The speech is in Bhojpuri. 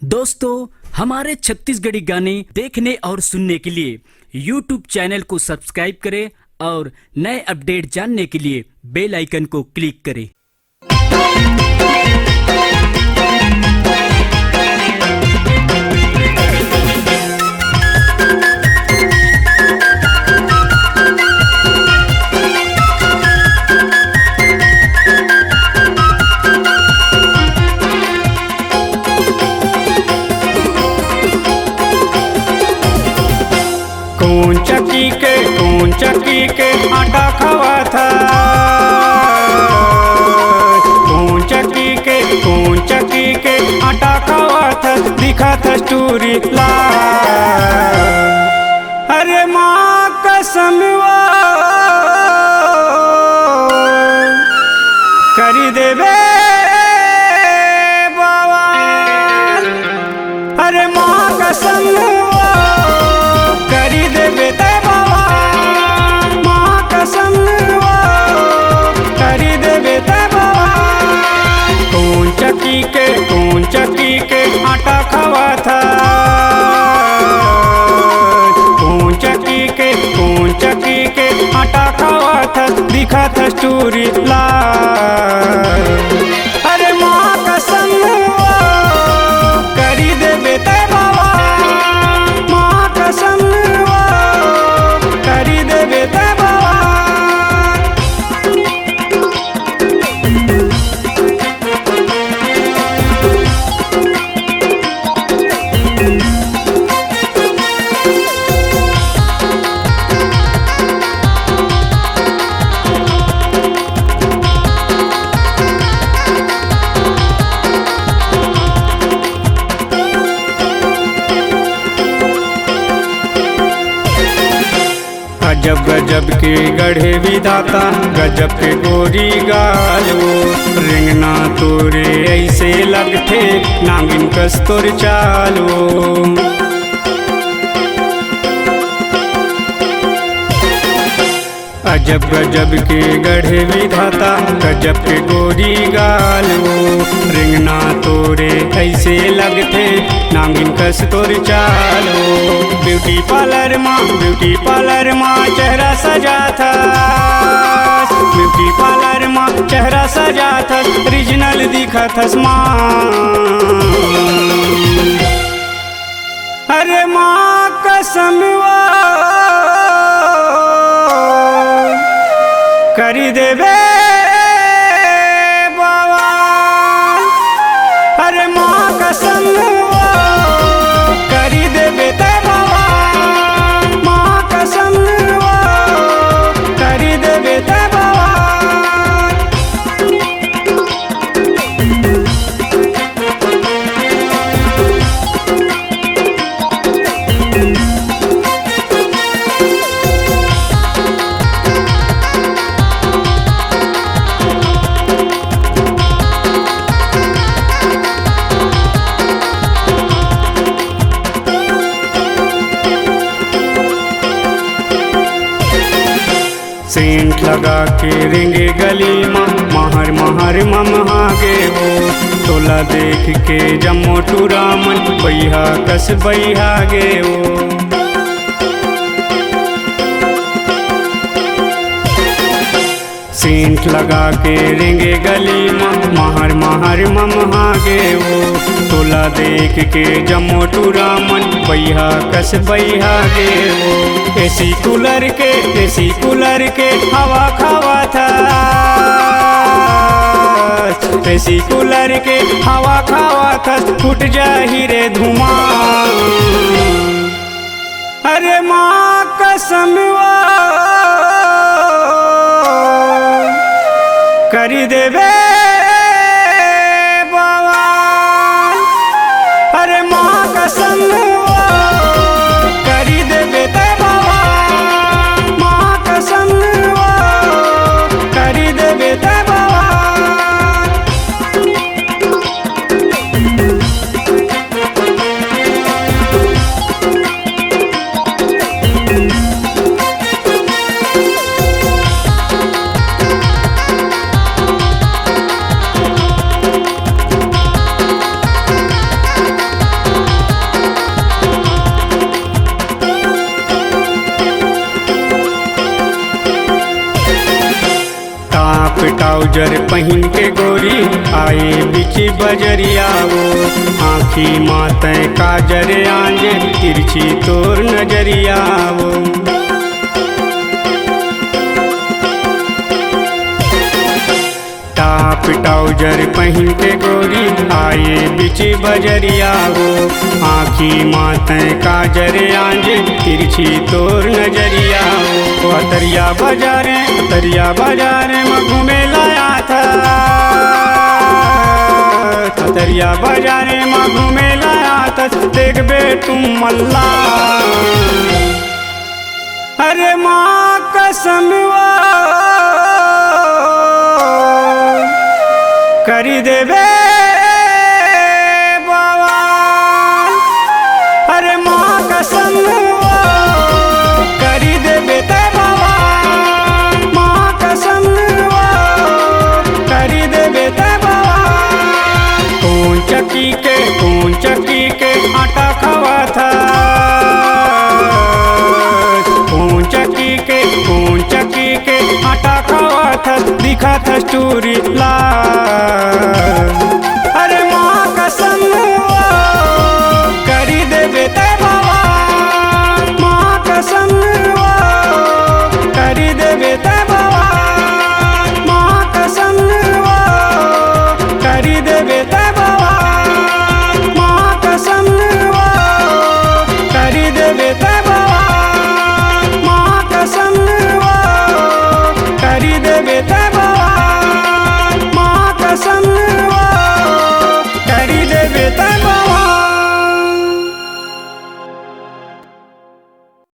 दोस्तों, हमारे छत्तीसगढ़ी गाने देखने और सुनने के लिए YouTube चैनल को सब्सक्राइब करें और नए अपडेट जानने के लिए बेल आइकन को क्लिक करें। कौन चक्की के आटा खवा था। कौन चक्की के आटा खवा था, दिखा था स्टोरी ला। अरे माँ कसम करी देवे बाबा। अरे माँ कसम करी देवे बाबा। माँ कसम करी देवे बाबा। कौन चक्की के आटा खवा था। कौन चक्की के आटा खवा था, दिखा था स्टोरी ला। अरे माँ कसम करी देवे बाबा। माँ कसम करी देवे बाबा। गजब गजब के गढ़े विधाता, गजब के गोरी गालो। रिंगना तोरे ऐसे लगथे, नागिन कस तोर चालो। अजब गजब के गढ़े विधाता, गजब के गोरी गालो। रिंगना तोरे ऐसे लगथे, नागिन कस तोर चालो। ब्यूटी पार्लर माँ चेहरा सजा था। ब्यूटी पार्लर माँ चेहरा सजा था, ओरिजिनल दिखा था माँ। अरे माँ कसम करी देवे बाबा। अरे माँ कसम करी देवे बाबा। माँ कसम करी देवे बाबा। सेंट लगा के रेंगे गली माँ, महर ममहागे हो। तोला देख के जम्मो टूरामन, बैहा कस बैहा गे हो। सेंट लगा के रेंगे गली माँ, महर ममहागे हो। तोला देख के जम्मो टूरामन, बैहा कस बैहा गे हो। एसी कूलर के हवा खावा था। एसी कूलर के हवा खावा था, फूट जाही रे धुआं। अरे माँ कसम करी देवे बाबा। अरे माँ कसम करी देवे बाबा। माँ कसम करी देवे बाबा। टाउजर पहिन के गोरी आए बीच बजरिया वो आँखी माते काजर आंजे तिरछी तोर नजरिया वो टाप टाउजर पहिन के गोरी आए बीच बजरिया वो आँखी माते काजर आंजे तिरछी तोर नजरिया वो अतरिया बाजारे में घूमे लाया था अतरिया बाजारे में घूमे लाया था देख बे तुम मल्ला अरे माँ कसम करी देवे बाबा अरे माँ कसम करी देवे ते बाबा माँ कसम करी देवे ते बाबा कौन चक्की के आटा खवा था कौन चक्की के आटा खवा था दिखा था स्टोरी ला